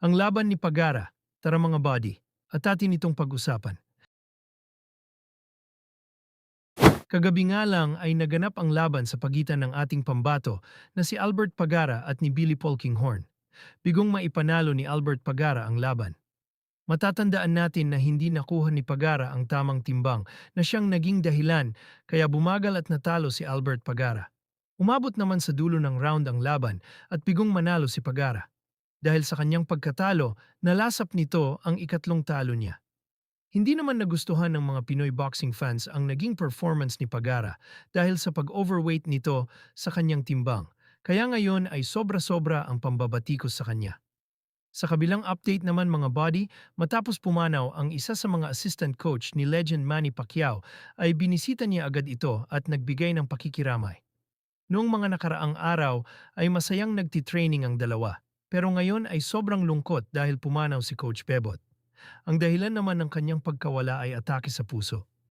Ang laban ni Pagara, tara mga body, at atin itong pag-usapan. Kagabi nga lang ay naganap ang laban sa pagitan ng ating pambato na si Albert Pagara at ni Billy Polkinghorn. Bigong maipanalo ni Albert Pagara ang laban. Matatandaan natin na hindi nakuha ni Pagara ang tamang timbang na siyang naging dahilan kaya bumagal at natalo si Albert Pagara. Umabot naman sa dulo ng round ang laban at bigong manalo si Pagara. Dahil sa kanyang pagkatalo, nalasap nito ang ikatlong talo niya. Hindi naman nagustuhan ng mga Pinoy boxing fans ang naging performance ni Pagara dahil sa pag-overweight nito sa kanyang timbang. Kaya ngayon ay sobra-sobra ang pambabatikos sa kanya. Sa kabilang update naman mga body, matapos pumanaw ang isa sa mga assistant coach ni legend Manny Pacquiao ay binisita niya agad ito at nagbigay ng pakikiramay. Noong mga nakaraang araw ay masayang nagtitraining ang dalawa, pero ngayon ay sobrang lungkot dahil pumanaw si Coach Bebot. Ang dahilan naman ng kanyang pagkawala ay atake sa puso.